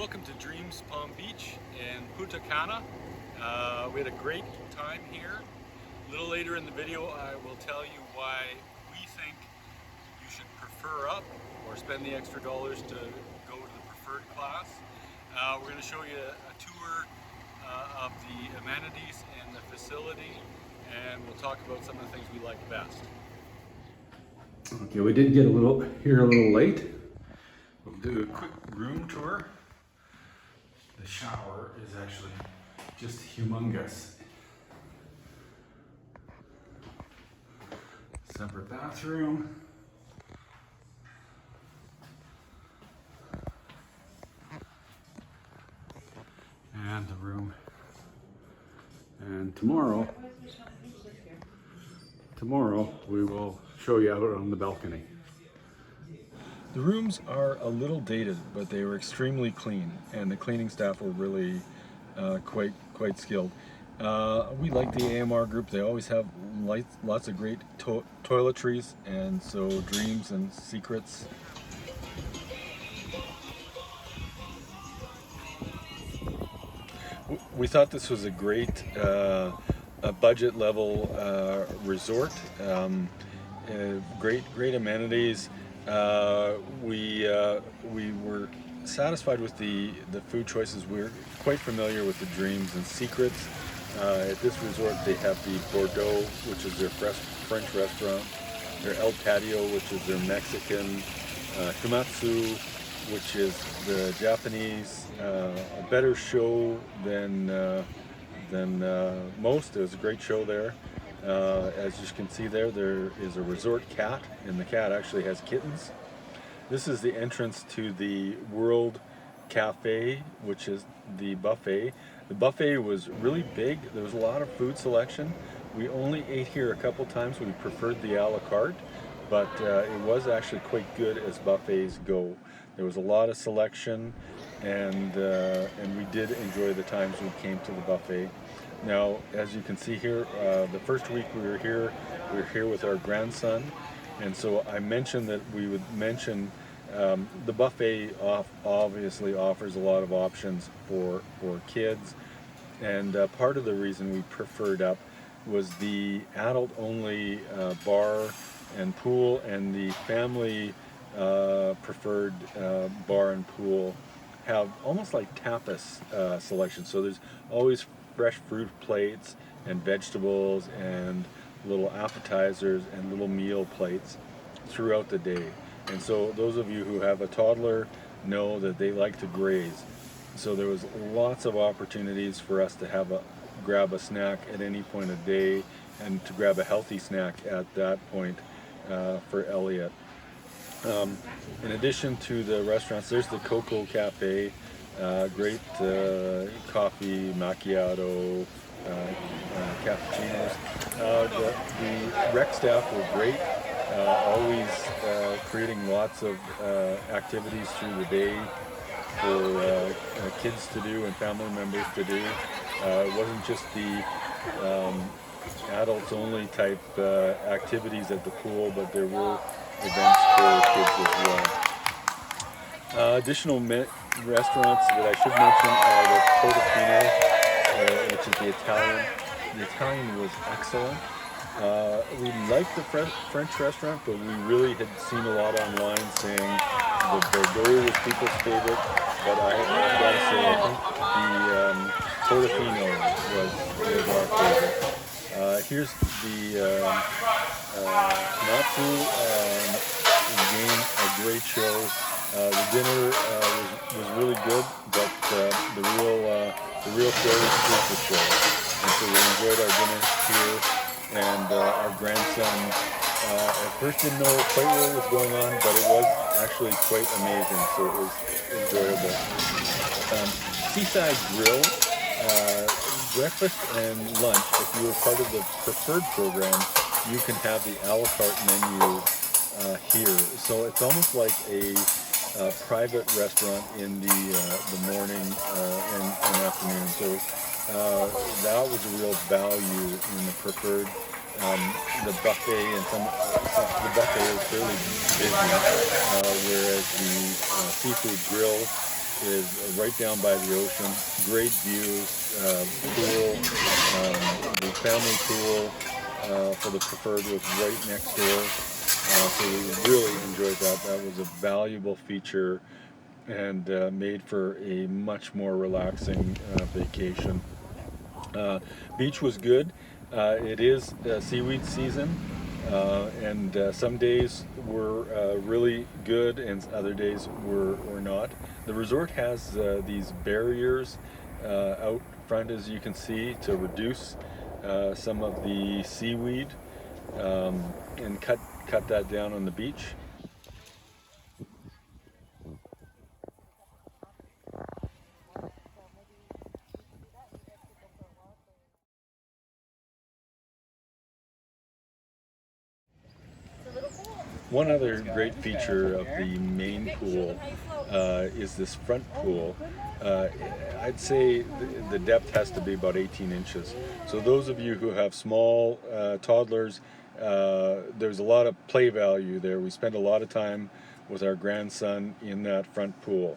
Welcome to Dreams Palm Beach in Punta Cana. We had a great time here. A little later in the video I will tell you why we think you should prefer up or spend the extra dollars to go to the preferred class. We're going to show you a tour of the amenities and the facility, and we'll talk about some of the things we like best. Okay, we did get a little late. We'll do a quick room tour. The shower is actually just humongous. Separate bathroom. And the room. And tomorrow we will show you out on the balcony. The rooms are a little dated, but they were extremely clean, and the cleaning staff were really quite skilled. We like the AMR group. They always have lots of great toiletries, and so dreams and secrets. We thought this was a great budget level resort. Great amenities. We were satisfied with the food choices. We're quite familiar with the Dreams and Secrets. At this resort they have the Bordeaux, which is their French restaurant, their El Patio, which is their Mexican, Himatsu, which is the Japanese. A better show than most. It was a great show there. As you can see there is a resort cat, and the cat actually has kittens. This is the entrance to the World Cafe, which is the buffet. The buffet was really big. There was a lot of food selection. We only ate here a couple times. We preferred the a la carte, but it was actually quite good as buffets go. There was a lot of selection, and we did enjoy the times we came to the buffet. Now, as you can see here, the first week we were here with our grandson, and so I mentioned that we would mention the buffet obviously offers a lot of options for kids, and part of the reason we preferred up was the adult-only bar and pool, and the family preferred bar and pool have almost like tapas selection. So there's always fresh fruit plates and vegetables and little appetizers and little meal plates throughout the day. And so those of you who have a toddler know that they like to graze. So there was lots of opportunities for us to grab a snack at any point of day, and to grab a healthy snack at that point for Elliot. In addition to the restaurants, there's the Coco Cafe. Great coffee, macchiato, cappuccinos. The rec staff were great, always creating lots of activities through the day for kids to do and family members to do. It wasn't just the adults only type activities at the pool, but there were events for kids as well. Additional restaurants that I should mention are the Portofino, which is the Italian. The Italian was excellent. We liked the French restaurant, but we really had seen a lot online saying the Bordeaux was people's favorite. But I've got to say, I think the Portofino was our favorite. Here's the Natsu again, a great show. The dinner was really good, but the real show is the show. And so we enjoyed our dinner here, and our grandson at first didn't know quite what was going on, but it was actually quite amazing, so it was enjoyable. Seaside Grill, breakfast and lunch. If you were part of the preferred program, you can have the a la carte menu here. So it's almost like a private restaurant in the morning and afternoon. So that was a real value in the preferred. The buffet the buffet is fairly busy, whereas the seafood grill is right down by the ocean. Great views, pool, the family pool for the preferred was right next door. So we really enjoyed that. That was a valuable feature and made for a much more relaxing vacation. Beach was good. It is seaweed season, and some days were really good and other days were not. The resort has these barriers out front, as you can see, to reduce some of the seaweed and cut that down on the beach. One other great feature of the main pool is this front pool. I'd say the depth has to be about 18 inches. So those of you who have small toddlers, there's a lot of play value there. We spend a lot of time with our grandson in that front pool.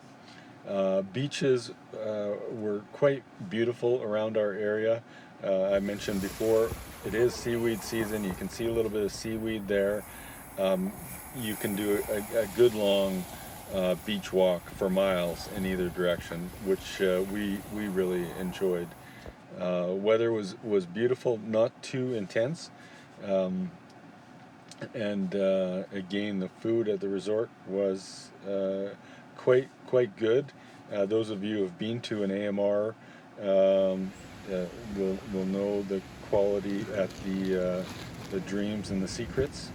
Beaches were quite beautiful around our area. I mentioned before, it is seaweed season. You can see a little bit of seaweed there. You can do a good long beach walk for miles in either direction, which we really enjoyed. Weather was beautiful, not too intense, and again, the food at the resort was quite good. Those of you who have been to an AMR will know the quality at the Dreams and the Secrets.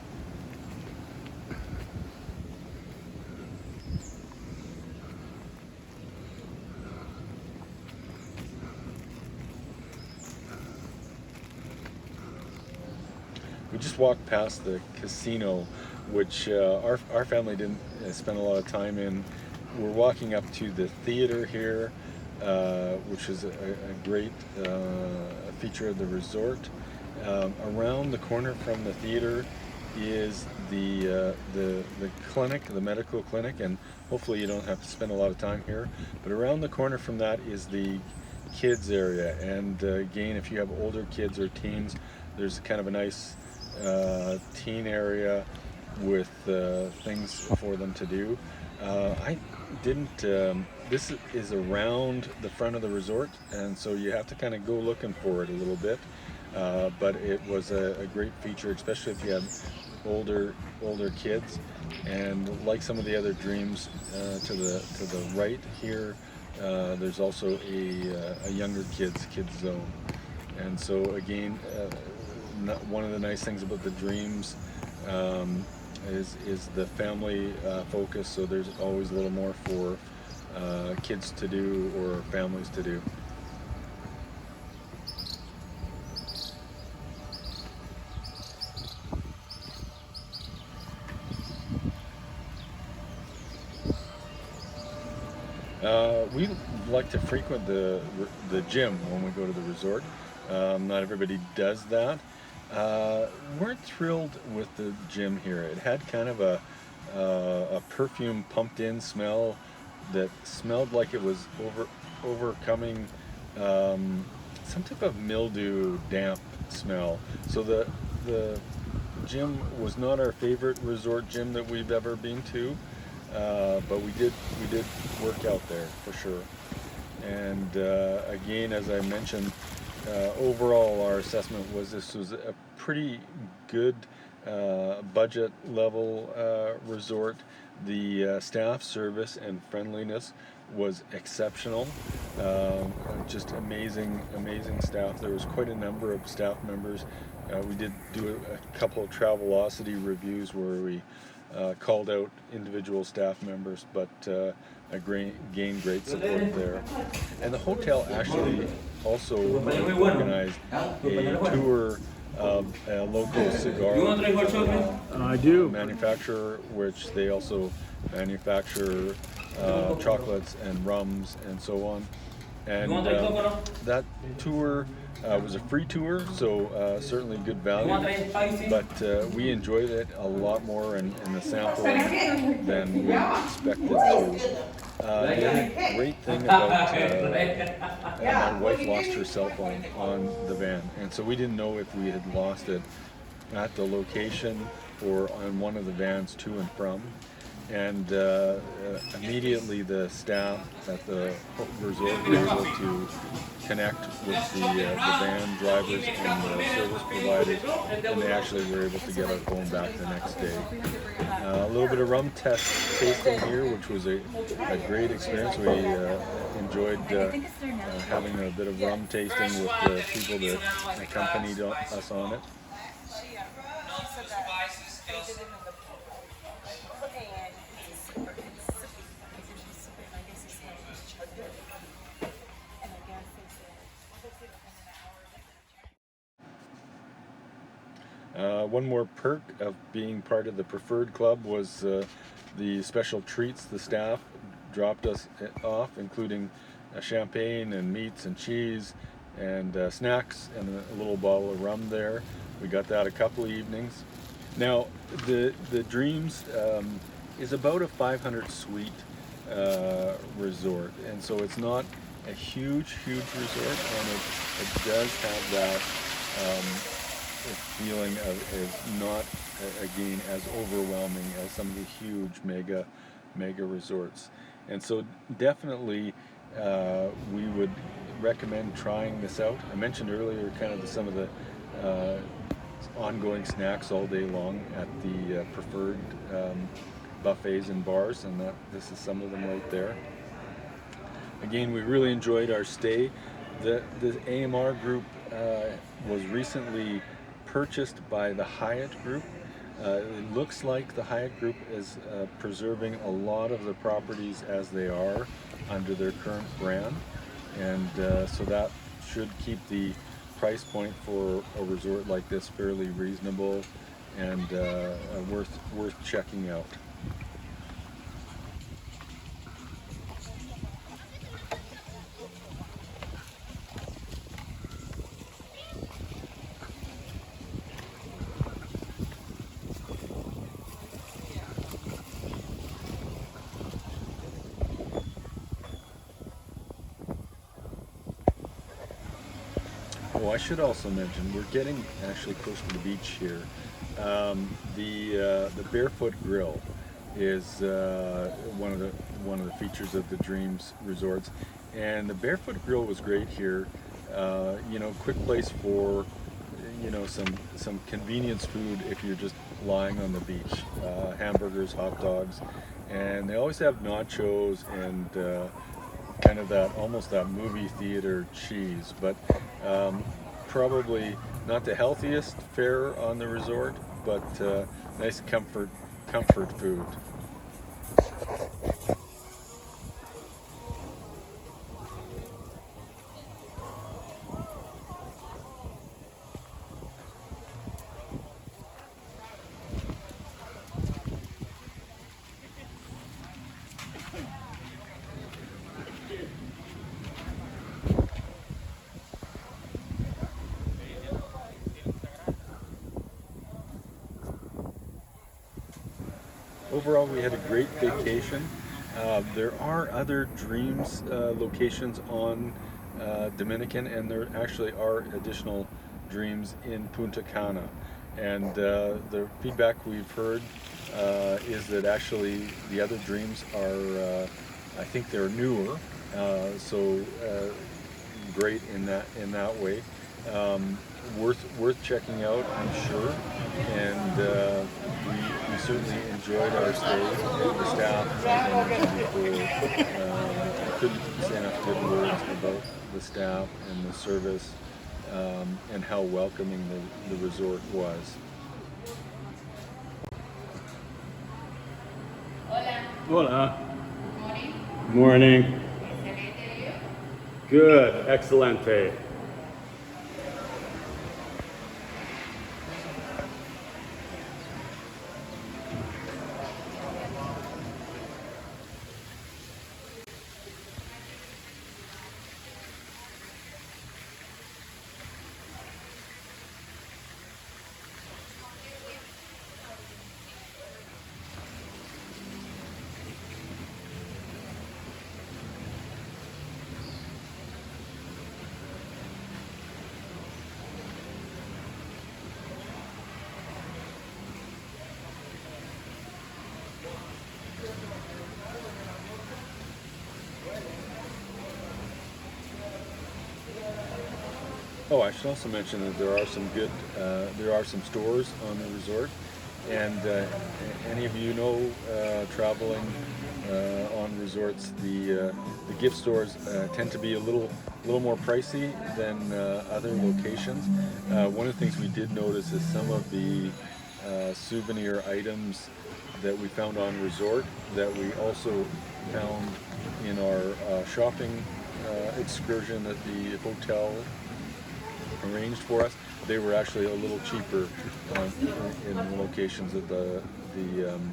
We just walked past the casino, which our family didn't spend a lot of time in. We're walking up to the theater here, which is a great feature of the resort. Around the corner from the theater is the clinic, the medical clinic, and hopefully you don't have to spend a lot of time here. But around the corner from that is the kids area, and again, if you have older kids or teens, there's kind of a nice teen area with things for them to do. I didn't, this is around the front of the resort, and so you have to kind of go looking for it a little bit, but it was a great feature, especially if you have older kids. And like some of the other Dreams to the right here, there's also a younger kids zone. And so again, one of the nice things about the Dreams is the family focus, so there's always a little more for kids to do or families to do. We like to frequent the gym when we go to the resort. Not everybody does that. Weren't thrilled with the gym here. It had kind of a perfume pumped in smell that smelled like it was overcoming some type of mildew, damp smell. So the gym was not our favorite resort gym that we've ever been to, but we did work out there for sure. And again, as I mentioned, overall our assessment was this was a pretty good budget level resort. The staff service and friendliness was exceptional. Just amazing staff. There was quite a number of staff members. We did do a couple of Travelocity reviews where we called out individual staff members, but gained great support there. And the hotel actually also organized a tour of a local cigar manufacturer, which they also manufacture chocolates and rums and so on. And that tour was a free tour, so certainly good value, but we enjoyed it a lot more in the sample than we expected to. The other great thing about my wife lost her cell phone on the van, and so we didn't know if we had lost it at the location or on one of the vans to and from. And immediately the staff at the resort were able to connect with the van drivers and the service providers, and they actually were able to get our phone back the next day. A little bit of rum tasting here, which was a great experience. We enjoyed having a bit of rum tasting with the people that accompanied us on it. One more perk of being part of the Preferred Club was the special treats the staff dropped us off, including champagne and meats and cheese and snacks and a little bottle of rum there. We got that a couple of evenings. Now, the Dreams is about a 500 suite resort, and so it's not a huge resort, and it does have that feeling of not again as overwhelming as some of the huge mega resorts. And so definitely we would recommend trying this out. I mentioned earlier kind of some of the ongoing snacks all day long at the Preferred buffets and bars, and this is some of them right there. Again, we really enjoyed our stay. The AMR group was recently purchased by the Hyatt Group. It looks like the Hyatt Group is preserving a lot of the properties as they are under their current brand, and so that should keep the price point for a resort like this fairly reasonable and worth checking out. Oh, I should also mention we're getting actually close to the beach here. The Barefoot Grill is one of the features of the Dreams resorts, and the Barefoot Grill was great here. Quick place for some convenience food if you're just lying on the beach. Hamburgers, hot dogs, and they always have nachos and kind of almost that movie theater cheese, but probably not the healthiest fare on the resort, but nice comfort food. Overall, we had a great vacation. There are other Dreams locations on Dominican, and there actually are additional Dreams in Punta Cana. And the feedback we've heard is that actually the other Dreams are, I think they're newer, so great in that way. Worth checking out, I'm sure, and we certainly enjoyed our stay. The staff, as I mentioned before, couldn't say enough good words about the staff and the service, and how welcoming the resort was. Hola. Morning. Good. Excelente. Oh, I should also mention that there are some stores on the resort, and any of you know traveling on resorts, the gift stores tend to be a little more pricey than other locations. One of the things we did notice is some of the souvenir items that we found on resort that we also found in our shopping excursion that the hotel arranged for us. They were actually a little cheaper in locations of in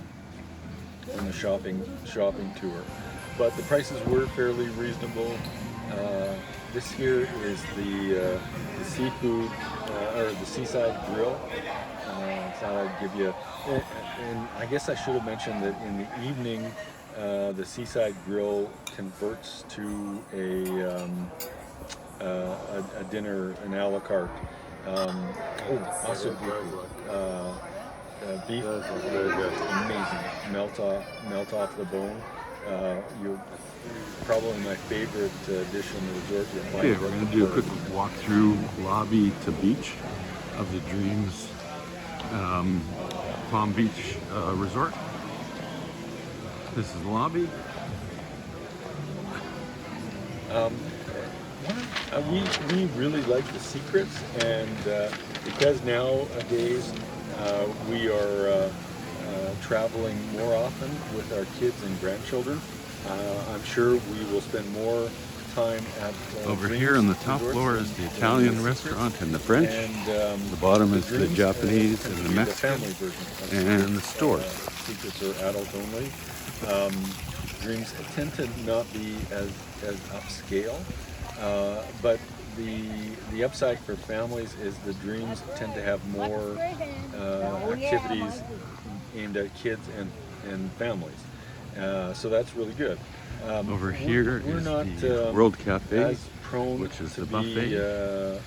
the shopping tour, but the prices were fairly reasonable. This here is the seafood or the seaside grill. Thought I'd give you, and I guess I should have mentioned that in the evening, the seaside grill converts to a dinner, an a la carte. Also beef, amazing, melt off the bone. You're probably my favorite dish on the resort. Okay, we're going to do a quick walk through lobby to beach of the Dreams Palm Beach Resort. This is the lobby. We really like the secrets, and because nowadays we are traveling more often with our kids and grandchildren, I'm sure we will spend more time at Over Dreams here on the top Resorts floor is the Italian restaurant and the French. And The bottom is the Dreams, Japanese tends and to the be Mexican family version and the stores. Secrets are adult only. Dreams tend to not be as upscale, but the upside for families is the Dreams tend to have more activities aimed at kids and families. So that's really good. Over here we're is not, the World Cafe, as prone which is to the be, buffet,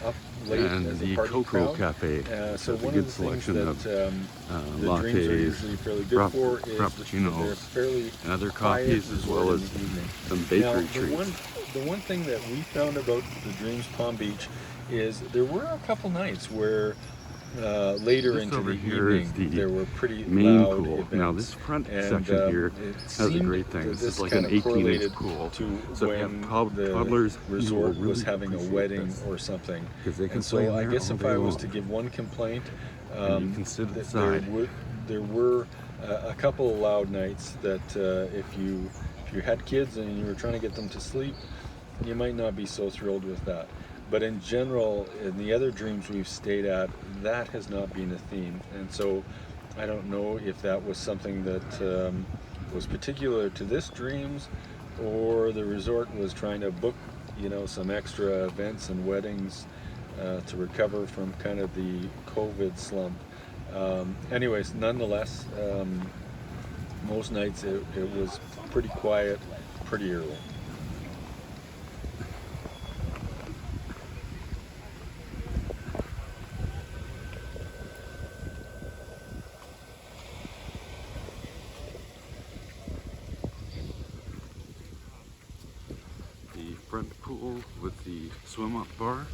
up late and as a the party Cocoa crowd. Cafe. So It's a one good of the things selection that of the Dreams are lattes, usually fairly good for is that they're frappuccinos, fairly and other quiet coffees, as well resort as in the evening. some bakery Now, treats. the one thing that we found about the Dreams Palm Beach is there were a couple nights where later This into over the here is evening the there were pretty main loud pool. events. Now this front And, section here it has a seemed great thing. that This is like an kind of 18-inch correlated pool. to So if you when have the toddlers, you will resort really was having a appreciate wedding this, or something. because they can And play so in I there guess all if day I was long. to give one complaint, And you can sit that inside. there were a couple of loud nights that if you had kids and you were trying to get them to sleep, you might not be so thrilled with that. But in general, in the other Dreams we've stayed at, that has not been a theme. And so I don't know if that was something that was particular to this Dreams, or the resort was trying to book, some extra events and weddings to recover from kind of the COVID slump. Anyways, nonetheless, most nights it was pretty quiet, pretty early. The front pool with the swim-up bar.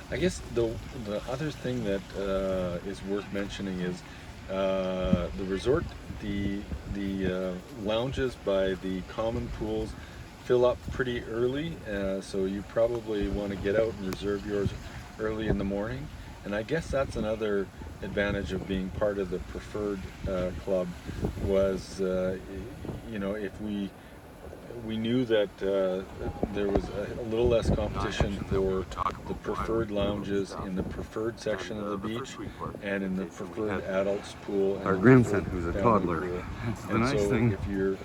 I guess the other thing that is worth mentioning is the resort, the lounges by the common pools fill up pretty early, so you probably want to get out and reserve yours early in the morning. And I guess that's another advantage of being part of the preferred club was, if we knew that there was a little less competition for the preferred lounges in the preferred section of the beach and in the preferred adults pool. And Our the grandson, preferred who's a family toddler. pool. That's the And nice so thing if you're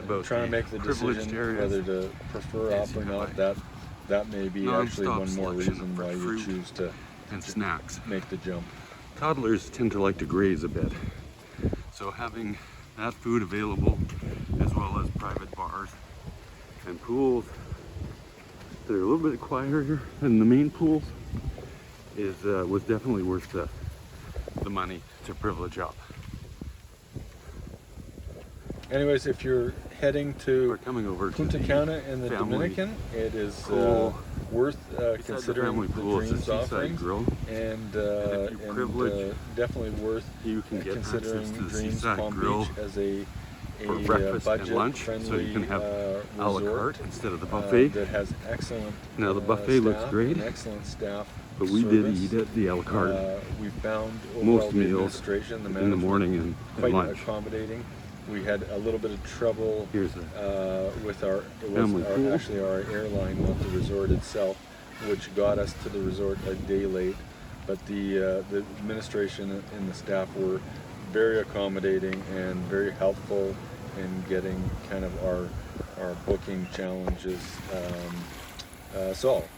about trying to the make the privileged decision areas whether to prefer is up or you not, have that may be actually non-stop one more selection reason for why you fruit choose to and snacks. make the jump. Toddlers tend to like to graze a bit, so having that food available, as well as private bars and pools that are a little bit quieter than the main pools, was definitely worth the money to privilege up. Anyways, if you're heading We're to coming over to Punta the Cana in the family Dominican. It is pool. worth Beside considering family the pool is a Dreams seaside offerings, grill. and if you're privileged, definitely worth you can get considering access to the Dreams seaside Palm grill Beach as a for breakfast and budget lunch, friendly so you can have a la resort carte instead of the buffet. that has excellent Now the buffet looks staff great, and excellent staff but we did service. eat at the a la carte We found most overall the meals administration, the in the management, morning and quite lunch. accommodating. We had a little bit of trouble Here's a with our, family pool. actually our airline, not the resort itself, which got us to the resort a day late. But the administration and the staff were very accommodating and very helpful in getting kind of our booking challenges solved.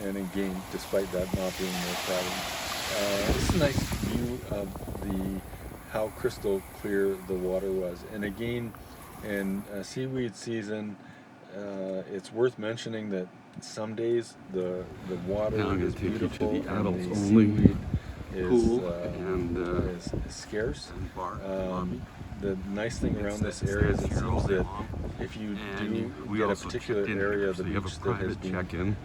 And again, despite that not being no problem. This is a nice view of how crystal clear the water was. And again, in seaweed season, it's worth mentioning that some days the water Now I'm is going to take you to beautiful the and adults the only seaweed is, pool and is scarce. and bar lobby. The nice thing around It's this area is that it here all seems day that long. if you And we get a also particular checked in area here, of the so you have beach a that has private been check-in.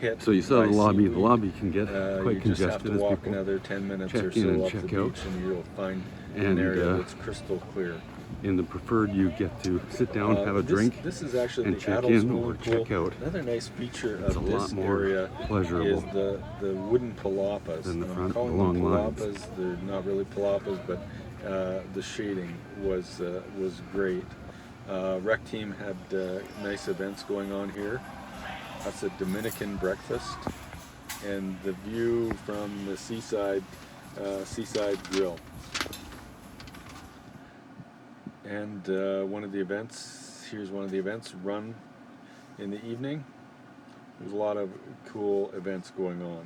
hit So you saw by the lobby. seaweed, The lobby can get quite you just congested have to as walk people another 10 minutes check or in so and up check the out. beach and you'll find an And area that's crystal clear. in the preferred, you get to sit down, have a drink, This is actually and the check adult in swimming or pool. check out. Another nice feature It's of a lot this more area pleasurable is the wooden palapas. than the I'm front, calling the them long lines. palapas. They're not really palapas, but the shading was great. Rec team had nice events going on here. That's a Dominican breakfast, and the view from the seaside grill. And here's one of the events run in the evening. There's a lot of cool events going on.